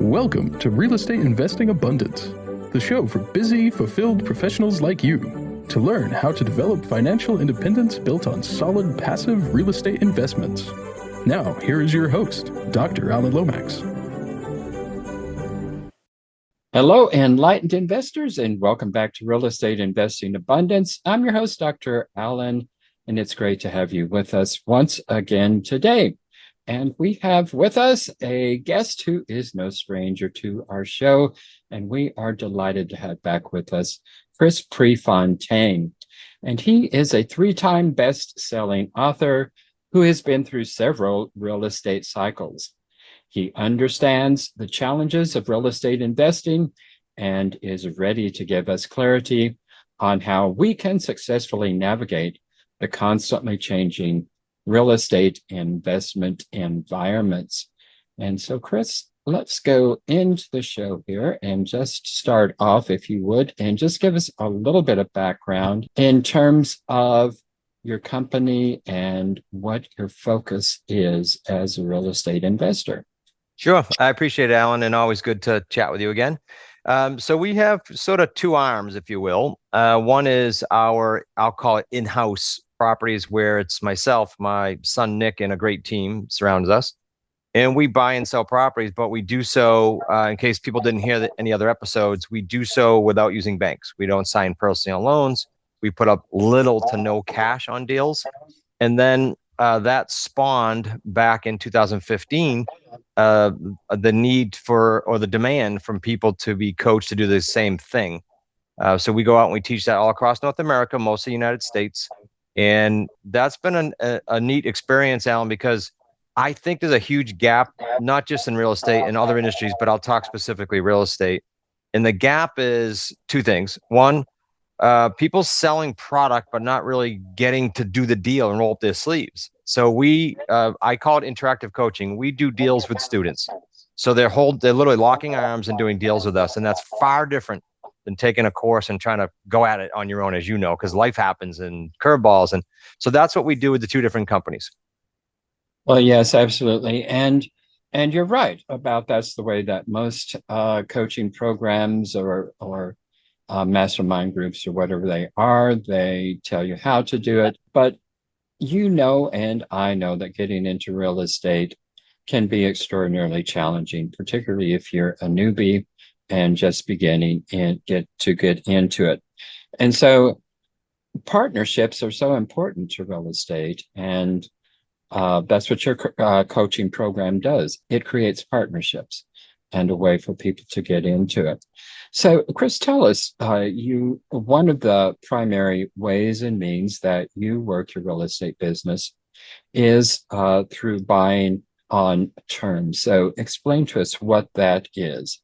Welcome to Real Estate Investing Abundance, the show for busy, fulfilled professionals like you to learn how to develop financial independence built on solid, passive real estate investments. Now, here is your host, Dr. Alan Lomax. Hello, enlightened investors, and welcome back to Real Estate Investing Abundance. I'm your host, Dr. Alan, and it's great to have you with us once again today. And we have with us a guest who is no stranger to our show, and we are delighted to have back with us Chris Prefontaine. And he is a three-time best-selling author who has been through several real estate cycles. He understands the challenges of real estate investing and is ready to give us clarity on how we can successfully navigate the constantly changing real estate investment environments. And so, Chris, let's go into the show here and just start off, if you would, and just give us a little bit of background in terms of your company and what your focus is as a real estate investor. Sure. I appreciate it, Alan, and always good to chat with you again. So we have sort of two arms, if you will. One is our, I'll call it in-house properties, where it's myself, my son, Nick, and a great team surrounds us. And we buy and sell properties, but we do so, in case people didn't hear any other episodes, we do so without using banks. We don't sign personal loans. We put up little to no cash on deals. And then that spawned back in 2015 the need for, or the demand from people to be coached to do the same thing. So we go out and we teach that all across North America, most of the United States. And that's been a neat experience, Alan, because I think there's a huge gap, not just in real estate and other industries, but I'll talk specifically real estate. And the gap is two things. One, people selling product, but not really getting to do the deal and roll up their sleeves. So I call it interactive coaching. We do deals with students. So they're literally locking arms and doing deals with us. And that's far different than taking a course and trying to go at it on your own, as you know, because life happens and curveballs. And so that's what we do with the two different companies. Well, yes, absolutely. And you're right about that's the way that most coaching programs or mastermind groups or whatever they tell you how to do it. But you know, and I know that getting into real estate can be extraordinarily challenging, particularly if you're a newbie and just beginning and get into it. And so partnerships are so important to real estate, and that's what your coaching program does. It creates partnerships and a way for people to get into it. So, Chris, tell us, one of the primary ways and means that you work your real estate business is through buying on terms. So explain to us what that is.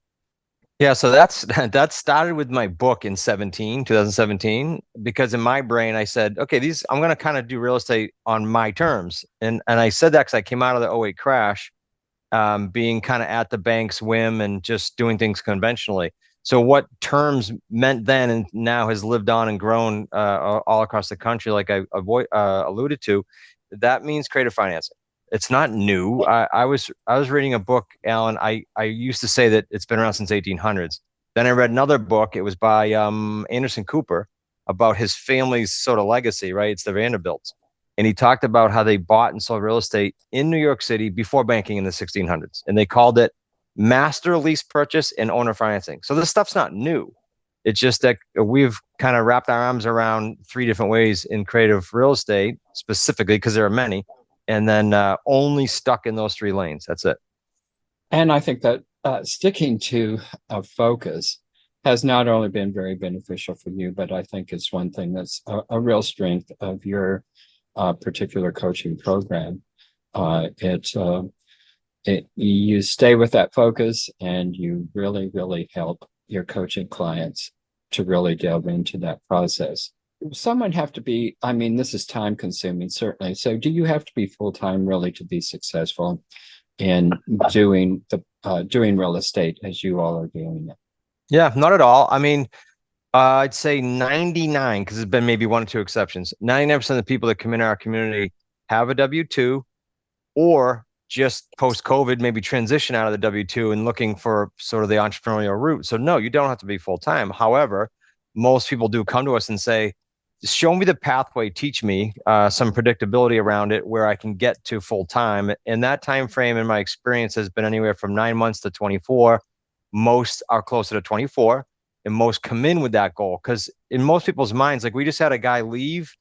Yeah, so that started with my book in 2017, because in my brain I said, okay, I'm going to kind of do real estate on my terms. And I said that because I came out of the '08 crash, being kind of at the bank's whim and just doing things conventionally. So what terms meant then and now has lived on and grown all across the country, like I alluded to, that means creative financing. It's not new. I was reading a book, Alan. I used to say that it's been around since 1800s. Then I read another book. It was by Anderson Cooper, about his family's sort of legacy, right? It's the Vanderbilts. And he talked about how they bought and sold real estate in New York City before banking in the 1600s. And they called it master lease purchase and owner financing. So this stuff's not new. It's just that we've kind of wrapped our arms around three different ways in creative real estate, specifically because there are many. And then only stuck in those three lanes. That's it. And I think that sticking to a focus has not only been very beneficial for you, but I think it's one thing that's a real strength of your particular coaching program. You stay with that focus, and you really, really help your coaching clients to really delve into that process. Someone have to be, I mean, this is time consuming, certainly. So do you have to be full-time really to be successful in doing real estate as you all are doing it? Yeah, not at all. I mean, I'd say 99, because there's been maybe one or two exceptions. 99% of the people that come in our community have a W-2 or just post-COVID maybe transition out of the W-2 and looking for sort of the entrepreneurial route. So no, you don't have to be full-time. However, most people do come to us and say, show me the pathway, teach me some predictability around it where I can get to full-time. And that time frame in my experience has been anywhere from 9 months to 24. Most are closer to 24, and most come in with that goal. Because in most people's minds, like we just had a guy leave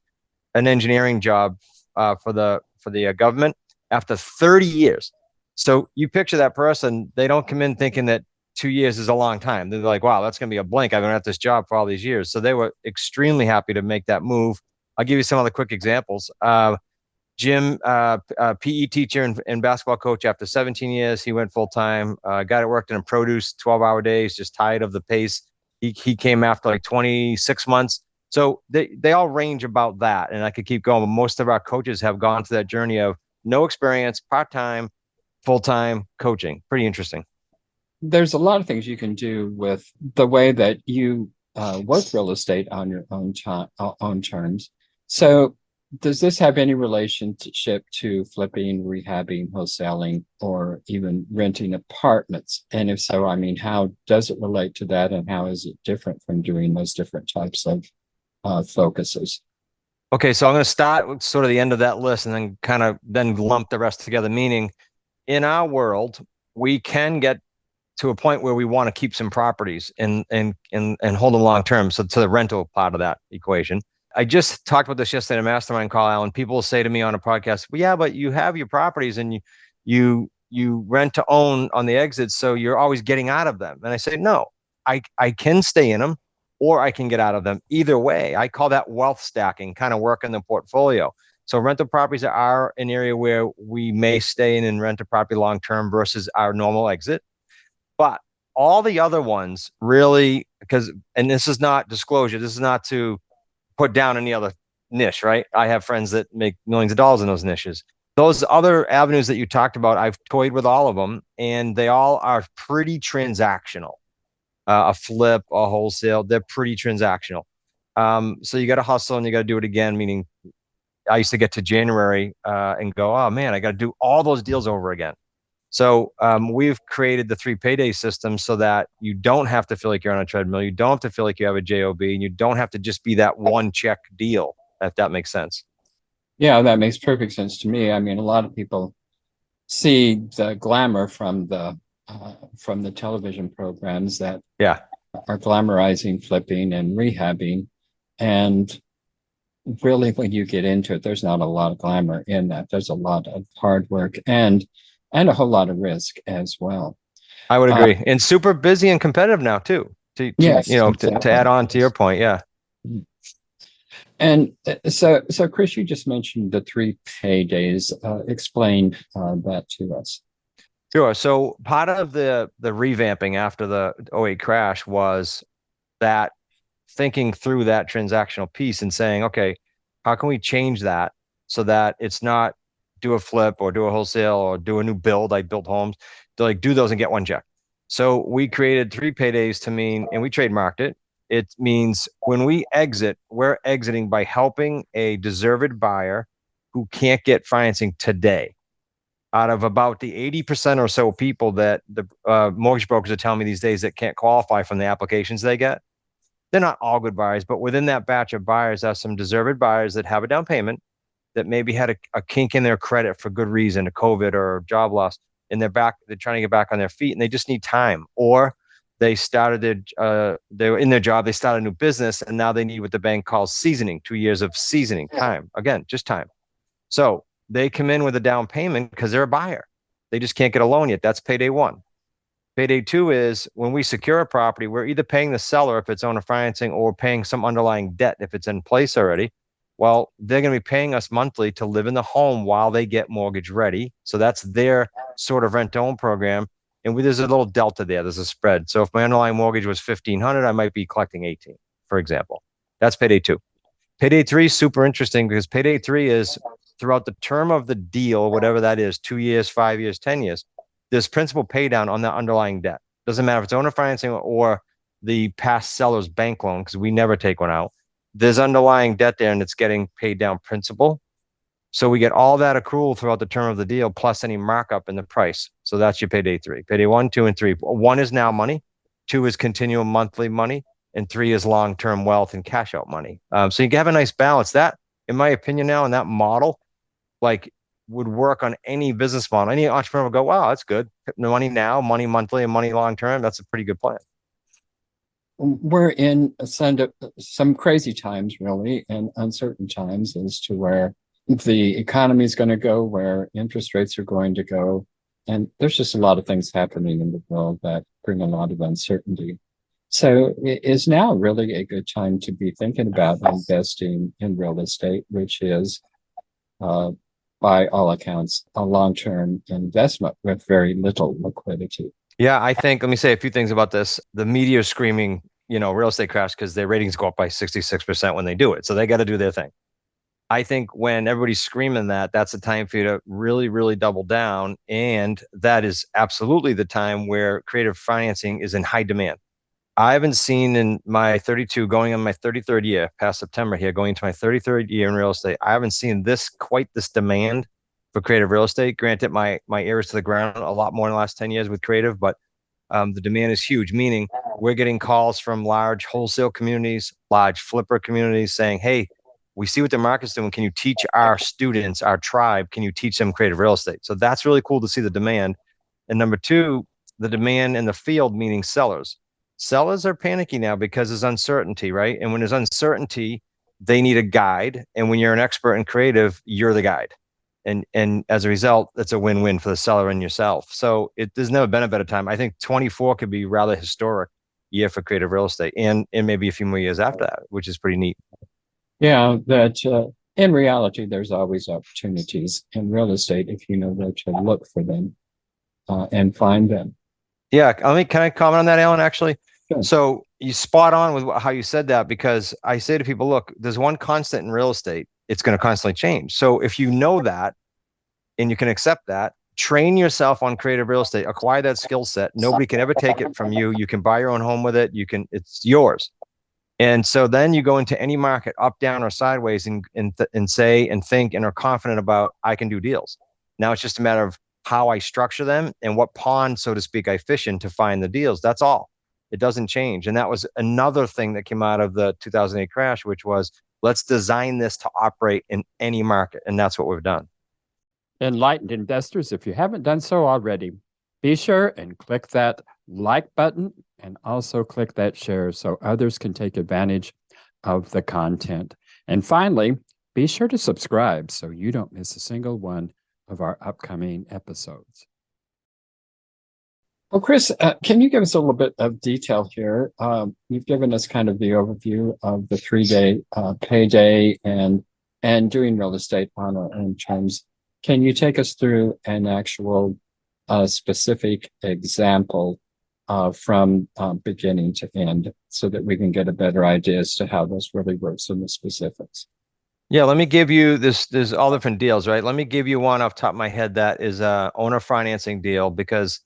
an engineering job for the government after 30 years. So you picture that person, they don't come in thinking that 2 years is a long time. They're like, wow, that's going to be a blink. I've been at this job for all these years. So they were extremely happy to make that move. I'll give you some other quick examples. Jim, PE teacher and basketball coach, after 17 years, he went full-time. Guy that worked in produce, 12-hour days, just tired of the pace. He came after like 26 months. So they all range about that. And I could keep going, but most of our coaches have gone through that journey of no experience, part-time, full-time coaching. Pretty interesting. There's a lot of things you can do with the way that you work real estate on your own terms. So does this have any relationship to flipping, rehabbing, wholesaling, or even renting apartments? And if so, I mean, how does it relate to that, and how is it different from doing those different types of focuses? Okay, so I'm going to start with sort of the end of that list and then kind of lump the rest together, meaning in our world, we can get to a point where we want to keep some properties and hold them long term. So to the rental part of that equation. I just talked about this yesterday in a mastermind call, Alan. People will say to me on a podcast, well, yeah, but you have your properties and you rent to own on the exits, so you're always getting out of them. And I say, no, I can stay in them or I can get out of them. Either way, I call that wealth stacking, kind of work in the portfolio. So rental properties are an area where we may stay in and rent a property long term versus our normal exit. But all the other ones really, and this is not disclosure, this is not to put down any other niche, right? I have friends that make millions of dollars in those niches. Those other avenues that you talked about, I've toyed with all of them, and they all are pretty transactional. A flip, a wholesale, they're pretty transactional. So you got to hustle and you got to do it again, meaning I used to get to January and go, oh man, I got to do all those deals over again. So we've created the 3 payday system so that you don't have to feel like you're on a treadmill. You don't have to feel like you have a job, and you don't have to just be that one check deal, if that makes sense. Yeah, that makes perfect sense to me. I mean, a lot of people see the glamour from the television programs that are glamorizing flipping and rehabbing. And really, when you get into it, there's not a lot of glamour in that. There's a lot of hard work and a whole lot of risk as well. I would agree. And super busy and competitive now too. Yes, to add on to your point. Yeah. And so Chris, you just mentioned the 3 paydays. Explain that to us. Sure. So part of the revamping after the 2008 crash was that thinking through that transactional piece and saying, okay, how can we change that so that it's not do a flip or do a wholesale or do a new build. I built homes to like do those and get one check. So we created 3 paydays to mean, and we trademarked it. It means when we exit, we're exiting by helping a deserved buyer who can't get financing today. Out of about the 80% or so people that the mortgage brokers are telling me these days that can't qualify from the applications they get, they're not all good buyers, but within that batch of buyers are some deserved buyers that have a down payment that maybe had a kink in their credit for good reason, a COVID or job loss, and they're trying to get back on their feet and they just need time. Or they they were in their job, they started a new business, and now they need what the bank calls seasoning, 2 years of seasoning time. Again, just time. So they come in with a down payment because they're a buyer. They just can't get a loan yet. That's payday 1. Payday 2 is when we secure a property, we're either paying the seller if it's owner financing or paying some underlying debt if it's in place already. Well, they're going to be paying us monthly to live in the home while they get mortgage ready. So that's their sort of rent-to-own program. And there's a little delta there. There's a spread. So if my underlying mortgage was $1,500, I might be collecting $1,800, for example. That's payday 2. Payday 3 is super interesting because payday 3 is throughout the term of the deal, whatever that is, 2 years, 5 years, 10 years, there's principal pay down on that underlying debt. Doesn't matter if it's owner financing or the past seller's bank loan, because we never take one out. There's underlying debt there and it's getting paid down principal. So we get all that accrual throughout the term of the deal, plus any markup in the price. So that's your payday 3. Payday 1, 2, and 3. 1 is now money. 2 is continual monthly money. And 3 is long-term wealth and cash out money. So you can have a nice balance. That, in my opinion now, and that model, like, would work on any business model. Any entrepreneur would go, wow, that's good. Money now, money monthly, and money long-term. That's a pretty good plan. We're in some crazy times, really, and uncertain times as to where the economy is going to go, where interest rates are going to go. And there's just a lot of things happening in the world that bring a lot of uncertainty. So it is now really a good time to be thinking about investing in real estate, which is, by all accounts, a long-term investment with very little liquidity. Yeah, I think, let me say a few things about this. The media is screaming, real estate crash because their ratings go up by 66% when they do it. So they got to do their thing. I think when everybody's screaming that, that's the time for you to really, really double down. And that is absolutely the time where creative financing is in high demand. I haven't seen in my 32, going on my 33rd year, past September here, going into my 33rd year in real estate, I haven't seen quite this demand for creative real estate. Granted, my ear is to the ground a lot more in the last 10 years with creative, but the demand is huge, meaning we're getting calls from large wholesale communities, large flipper communities saying, hey, we see what the market's doing. Can you teach our students, our tribe, can you teach them creative real estate? So that's really cool to see the demand. And number two, the demand in the field, meaning sellers. Sellers are panicky now because there's uncertainty, right? And when there's uncertainty, they need a guide. And when you're an expert in creative, you're the guide. And as a result, it's a win-win for the seller and yourself. So there's never been a better time. I think 24 could be rather historic year for creative real estate, and maybe a few more years after that, which is pretty neat. Yeah, that in reality, there's always opportunities in real estate if you know where to look for them and find them. Yeah, can I comment on that, Alan, actually? Sure. So you spot on with how you said that, because I say to people, look, there's one constant in real estate. It's going to constantly change. So if you know that and you can accept that, train yourself on creative real estate, acquire that skill set. Nobody can ever take it from you. You can buy your own home with it. It's yours. And so then you go into any market, up, down, or sideways, and say and think and are confident about, I can do deals. Now it's just a matter of how I structure them and what pond, so to speak, I fish in to find the deals. That's all. It doesn't change. And that was another thing that came out of the 2008 crash, which was, let's design this to operate in any market. And that's what we've done. Enlightened investors, if you haven't done so already, be sure and click that like button and also click that share so others can take advantage of the content. And finally, be sure to subscribe so you don't miss a single one of our upcoming episodes. Well, Chris, can you give us a little bit of detail here? You've given us kind of the overview of the 3-day payday and doing real estate on our own terms. Can you take us through an actual specific example from beginning to end so that we can get a better idea as to how this really works in the specifics? Yeah, let me give you this. There's all different deals, right? Let me give you one off the top of my head that is a owner financing deal, because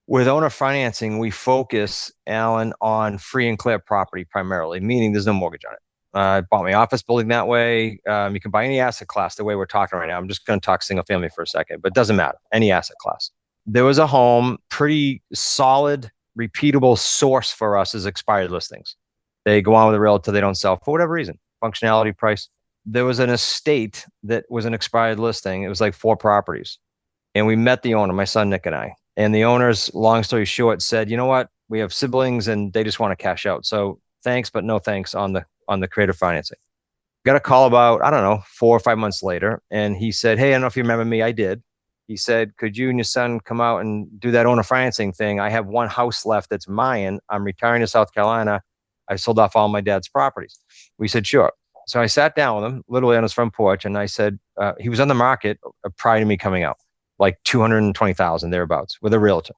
with owner financing, we focus, Alan, on free and clear property primarily, meaning there's no mortgage on it. I bought my office building that way. You can buy any asset class the way we're talking right now. I'm just going to talk single family for a second, but it doesn't matter. Any asset class. There was a home, pretty solid, repeatable source for us is expired listings. They go on with a realtor, they don't sell for whatever reason, functionality, price. There was an estate that was an expired listing. It was like 4 properties. And we met the owner, my son, Nick, and I. And the owners, long story short, said, you know what? We have siblings and they just want to cash out. So thanks, but no thanks on the creative financing. Got a call about, I don't know, 4 or 5 months later. And he said, hey, I don't know if you remember me. I did. He said, could you and your son come out and do that owner financing thing? I have one house left that's mine. I'm retiring to South Carolina. I sold off all my dad's properties. We said, sure. So I sat down with him, literally on his front porch, and I said, he was on the market prior to me coming out, like 220,000 thereabouts with a realtor.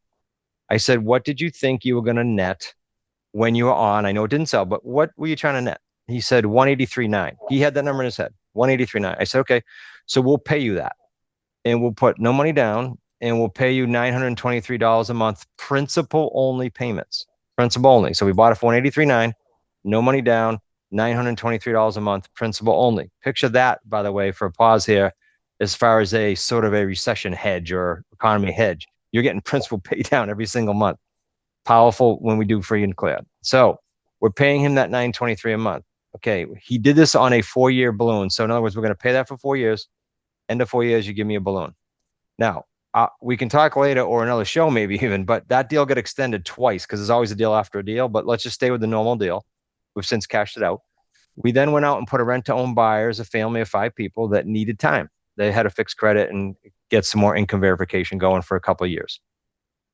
I said, what did you think you were going to net when you were on? I know it didn't sell, but what were you trying to net? He said 183.9. He had that number in his head, 183.9. I said, okay, so we'll pay you that. And we'll put no money down, and we'll pay you $923 a month, principal only payments, principal only. So we bought it for 183.9, no money down, $923 a month, principal only. Picture that, by the way, for a pause here, as far as a sort of a recession hedge or economy hedge. You're getting principal pay down every single month. Powerful when we do free and clear. So we're paying him that $923 a month. Okay, he did this on a 4-year balloon. So in other words, we're going to pay that for 4 years. End of 4 years, you give me a balloon. Now, we can talk later or another show maybe even, but that deal got extended twice because there's always a deal after a deal. But let's just stay with the normal deal. We've since cashed it out. We then went out and put a rent-to-own buyer as a family of 5 people that needed time. They had a fixed credit and get some more income verification going for a couple of years.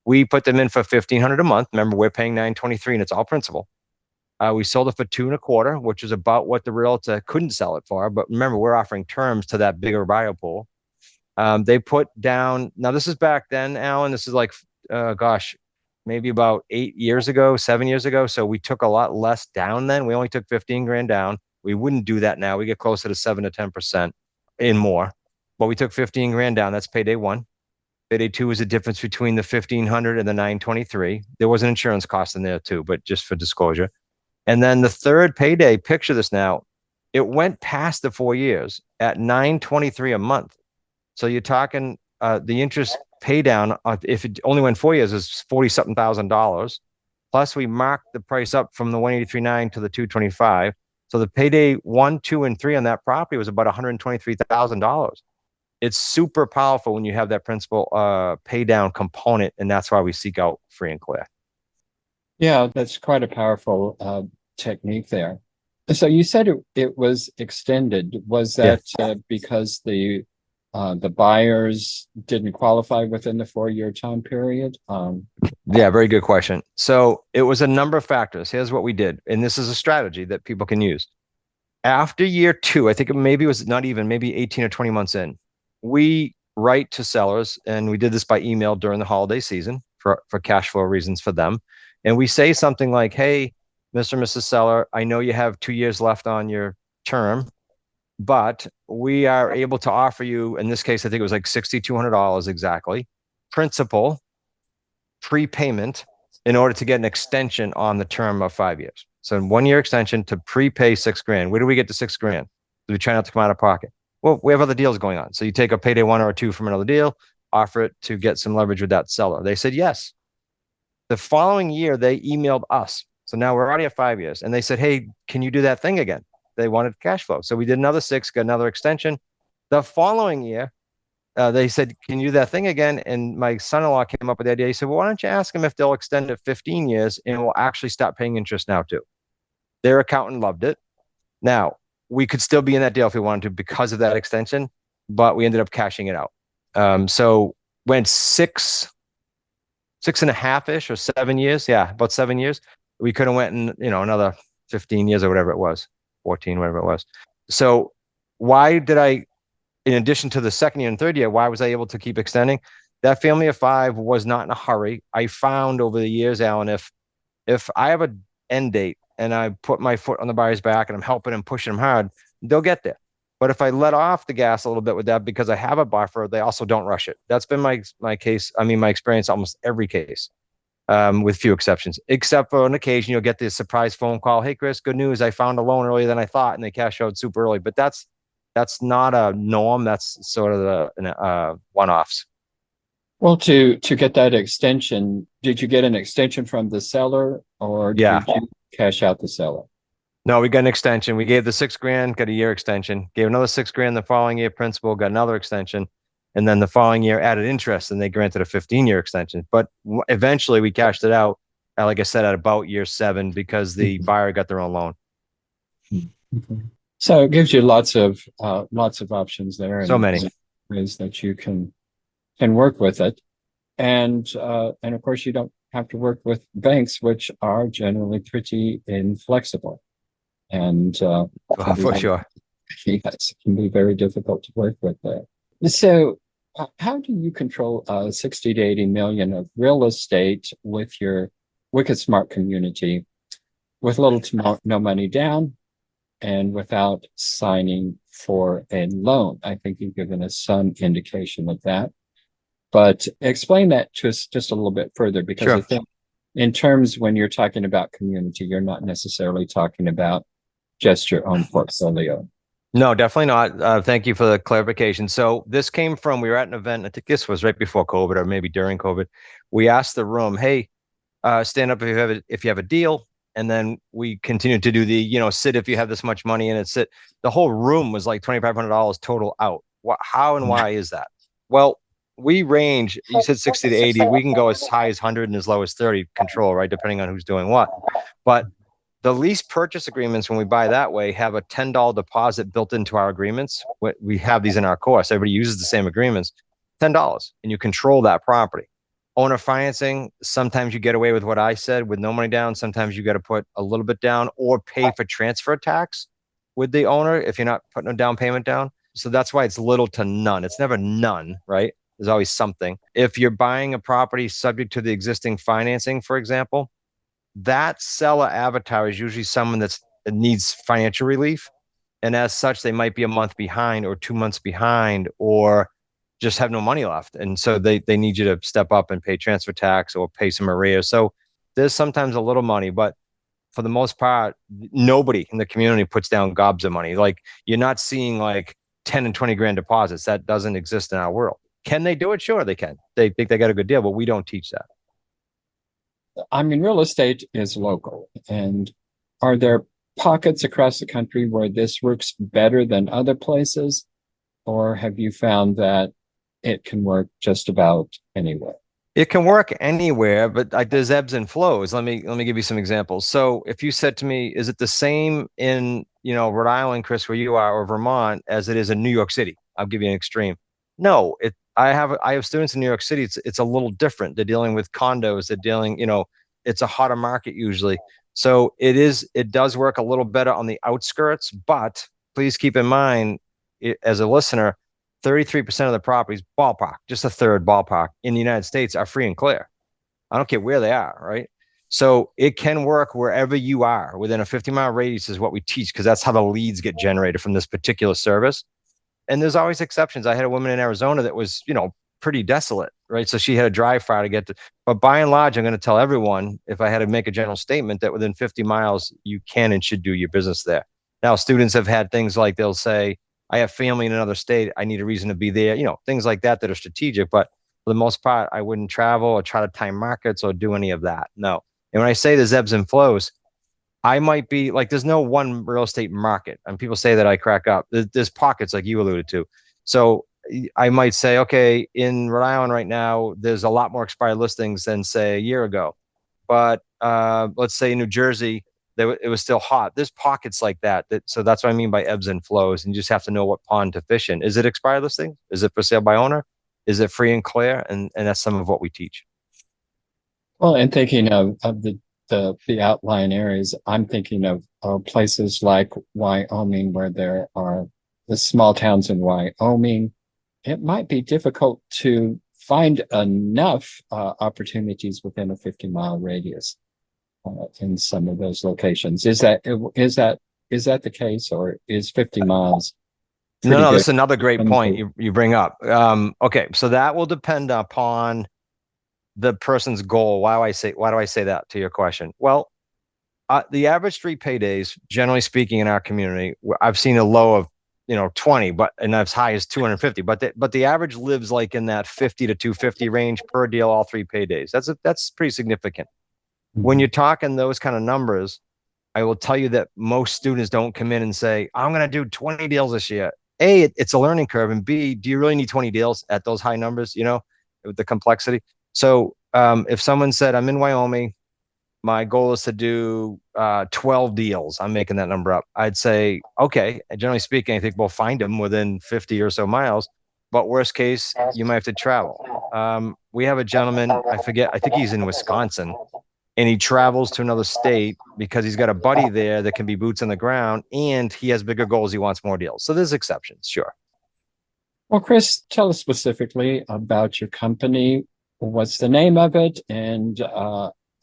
We put them in for $1,500 a month. Remember, we're paying $923 and it's all principal. We sold it for $2.25, which is about what the realtor couldn't sell it for. But remember, we're offering terms to that bigger buyer pool. They put down, now this is back then, Alan, this is like, maybe about 8 years ago, 7 years ago. So we took a lot less down then. We only took 15 grand down. We wouldn't do that now. We get closer to 7 to 10% in more, but we took 15 grand down. That's payday 1. Payday 2 is the difference between the 1,500 and the 923. There was an insurance cost in there too, but just for disclosure. And then the third payday, picture this now, it went past the 4 years at 923 a month. So you're talking the interest pay down, if it only went 4 years, is $40-something thousand. Plus we marked the price up from the 183.9 to the 225. So the payday 1, 2, and 3 on that property was about $123,000. It's super powerful when you have that principal pay down component, and that's why we seek out free and clear. Yeah, that's quite a powerful technique there. So you said it was extended. Was that because the buyers didn't qualify within the 4-year time period? Yeah, very good question. So it was a number of factors. Here's what we did, and this is a strategy that people can use. After year 2, I think maybe it was not even, maybe 18 or 20 months in, we write to sellers, and we did this by email during the holiday season for cash flow reasons for them. And we say something like, hey, Mr. and Mrs. Seller, I know you have 2 years left on your term, but we are able to offer you, in this case, I think it was like $6,200 exactly, principal prepayment in order to get an extension on the term of 5 years. So 1 year extension to prepay $6 grand. Where do we get the $6 grand? Do we try not to come out of pocket? Well, we have other deals going on. So you take a payday 1 or 2 from another deal, offer it to get some leverage with that seller. They said yes. The following year, they emailed us. So now we're already at 5 years. And they said, hey, can you do that thing again? They wanted cash flow. So we did another 6, got another extension. The following year, they said, can you do that thing again? And my son-in-law came up with the idea. He said, well, why don't you ask them if they'll extend it 15 years and we'll actually stop paying interest now too. Their accountant loved it. Now, we could still be in that deal if we wanted to because of that extension, but we ended up cashing it out. So went 6.5-ish or 7 years. Yeah, about 7 years. We could have went in, another 15 years or whatever it was, 14, whatever it was. So why did I, in addition to the second year and third year, why was I able to keep extending? That family of 5 was not in a hurry. I found over the years, Alan, if I have an end date and I put my foot on the buyer's back and I'm helping and pushing them hard, they'll get there. But if I let off the gas a little bit with that because I have a buffer, they also don't rush it. That's been my case. I mean, my experience, almost every case, with few exceptions, except for an occasion you'll get this surprise phone call. Hey, Chris, good news. I found a loan earlier than I thought, and they cash out super early. But that's not a norm. That's sort of the one-offs. Well, to get that extension, did you get an extension from the seller or did you cash out the seller? No, we got an extension. We gave the $6 grand, got a year extension, gave another $6 grand the following year principal, got another extension. And then the following year added interest and they granted a 15-year extension. But eventually we cashed it out, like I said, at about year 7 because the buyer got their own loan. So it gives you lots of options there. So many ways that you can work with it. And of course, you don't have to work with banks, which are generally pretty inflexible. And for sure. Yes, it can be very difficult to work with there. So how do you control 60 to 80 million of real estate with your Wicked Smart community with little to no money down and without signing for a loan? I think you've given us some indication of that. But explain that to us just a little bit further, because I think in terms when you're talking about community, you're not necessarily talking about just your own portfolio? No, definitely not. Thank you for the clarification. So this came from, we were at an event, I think this was right before COVID or maybe during COVID. We asked the room, hey, stand up if you have a deal. And then we continued to do the, sit if you have this much money, and it's sit. The whole room was like $2,500 total out. How and why is that? Well, we range, you said 60 to 80. We can go as high as 100 and as low as 30 control, right? Depending on who's doing what. But the lease purchase agreements, when we buy that way, have a $10 deposit built into our agreements. We have these in our course. Everybody uses the same agreements, $10, and you control that property. Owner financing, sometimes you get away with what I said with no money down. Sometimes you got to put a little bit down or pay for transfer tax with the owner if you're not putting a down payment down. So that's why it's little to none. It's never none, right? There's always something. If you're buying a property subject to the existing financing, for example, that seller avatar is usually someone that needs financial relief. And as such, they might be a month behind or 2 months behind, or just have no money left. And so they need you to step up and pay transfer tax or pay some REIA. So there's sometimes a little money, but for the most part, nobody in the community puts down gobs of money. Like, you're not seeing like 10 and 20 grand deposits. That doesn't exist in our world. Can they do it? Sure, they can. They think they got a good deal, but we don't teach that. I mean, real estate is local. And are there pockets across the country where this works better than other places? Or have you found that it can work just about anywhere? It can work anywhere, but there's ebbs and flows. Let me give you some examples. So if you said to me, is it the same in, Rhode Island, Chris, where you are, or Vermont, as it is in New York City? I'll give you an extreme. No, I have students in New York City. It's a little different. They're dealing with condos. They're dealing, it's a hotter market usually. So it does work a little better on the outskirts, but please keep in mind, as a listener, 33% of the properties, ballpark, just a third ballpark, in the United States are free and clear. I don't care where they are, right? So it can work wherever you are. Within a 50-mile radius is what we teach, because that's how the leads get generated from this particular service. And there's always exceptions. I had a woman in Arizona that was, pretty desolate, right? So she had to drive far to get to, but by and large, I'm going to tell everyone, if I had to make a general statement, that within 50 miles, you can and should do your business there. Now, students have had things like, they'll say, I have family in another state, I need a reason to be there, things like that are strategic. But for the most part, I wouldn't travel or try to time markets or do any of that. No. And when I say there's ebbs and flows, I might be like, there's no one real estate market. And people say that, I crack up. There's pockets, like you alluded to. So I might say, okay, in Rhode Island right now, there's a lot more expired listings than, say, a year ago. But let's say in New Jersey, it was still hot. There's pockets like that. So that's what I mean by ebbs and flows. And you just have to know what pond to fish in. Is it expired listing? Is it for sale by owner? Is it free and clear? And that's some of what we teach. Well, and thinking of the outlying areas, I'm thinking of places like Wyoming, where there are the small towns in Wyoming. It might be difficult to find enough opportunities within a 50-mile radius in some of those locations. Is that the case, or is 50 miles? No, that's another great point you bring up. Okay, so that will depend upon the person's goal. Why do I say that to your question? Well, the average street paydays, generally speaking, in our community, I've seen a low of 20, and as high as 250. But the average lives like in that 50 to 250 range per deal, all three paydays. That's pretty significant. Mm-hmm. When you're talking those kind of numbers, I will tell you that most students don't come in and say, I'm going to do 20 deals this year. A, it's a learning curve, and B, do you really need 20 deals at those high numbers? With the complexity. So if someone said, I'm in Wyoming, my goal is to do 12 deals, I'm making that number up, I'd say, okay, generally speaking, I think we'll find them within 50 or so miles. But worst case, you might have to travel. We have a gentleman, I think he's in Wisconsin, and he travels to another state because he's got a buddy there that can be boots on the ground, and he has bigger goals. He wants more deals. So there's exceptions, sure. Well, Chris, tell us specifically about your company. What's the name of it, and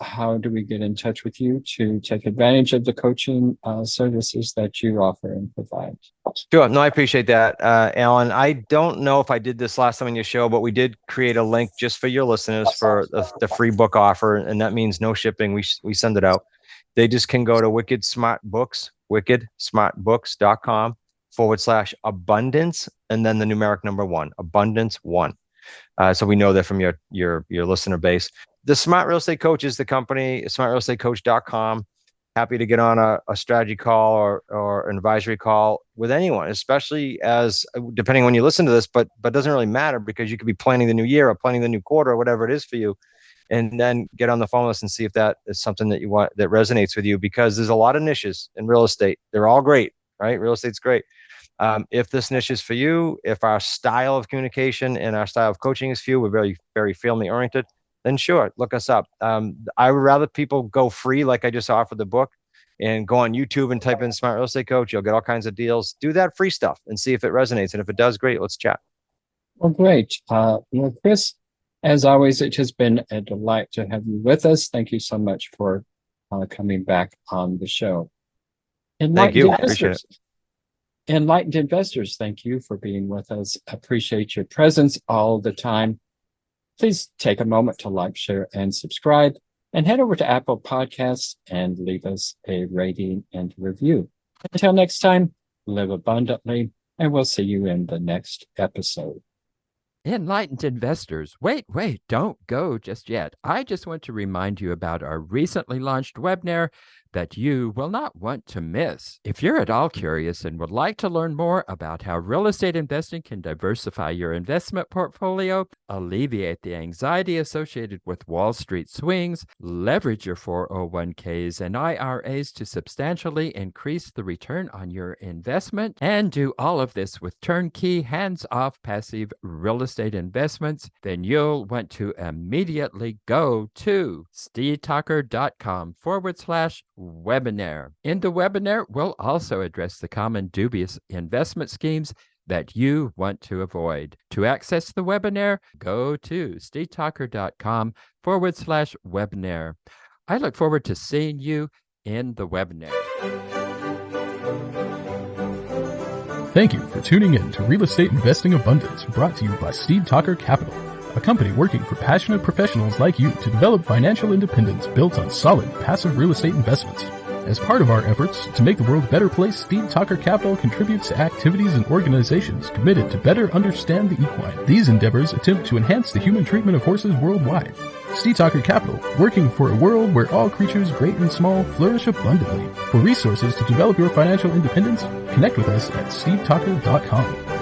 how do we get in touch with you to take advantage of the coaching services that you offer and provide? Sure. No, I appreciate that, Alan. I don't know if I did this last time on your show, but we did create a link just for your listeners for the free book offer, and that means no shipping. We send it out. they just can go to wickedsmartbooks.com/abundance, and then the numeric number 1, abundance 1. So we know that from your listener base. The Smart Real Estate Coach is the company, smartrealestatecoach.com. Happy to get on a strategy call or an advisory call with anyone, especially as depending when you listen to this, but doesn't really matter, because you could be planning the new year or planning the new quarter or whatever it is for you, and then get on the phone list and see if that is something that you want, that resonates with you, because there's a lot of niches in real estate. They're all great, right? Real estate's great. If this niche is for you, if our style of communication and our style of coaching is for you, we're very, very family oriented, then sure, look us up. I would rather people go free, like I just offered the book, and go on YouTube and type in Smart Real Estate Coach. You'll get all kinds of deals. Do that free stuff and see if it resonates. And if it does, great, let's chat. Well, great. Chris, as always, it has been a delight to have you with us. Thank you so much for coming back on the show. Thank you. Appreciate it. Enlightened investors, thank you for being with us. Appreciate your presence all the time. Please take a moment to like, share, and subscribe, and head over to Apple Podcasts and leave us a rating and review. Until next time, live abundantly, and we'll see you in the next episode. Enlightened investors, wait, don't go just yet. I just want to remind you about our recently launched webinar that you will not want to miss. If you're at all curious and would like to learn more about how real estate investing can diversify your investment portfolio, alleviate the anxiety associated with Wall Street swings, leverage your 401ks and IRAs to substantially increase the return on your investment, and do all of this with turnkey, hands-off, passive real estate investments, then you'll want to immediately go to stevetalker.com/webinar. In the webinar, we'll also address the common dubious investment schemes that you want to avoid. To access the webinar, go to stevetalker.com/webinar. I look forward to seeing you in the webinar. Thank you for tuning in to Real Estate Investing Abundance, brought to you by Steve Talker Capital, a company working for passionate professionals like you to develop financial independence built on solid, passive real estate investments. As part of our efforts to make the world a better place, Steve Talker Capital contributes to activities and organizations committed to better understand the equine. These endeavors attempt to enhance the human treatment of horses worldwide. Steve Talker Capital, working for a world where all creatures, great and small, flourish abundantly. For resources to develop your financial independence, connect with us at stevetalker.com.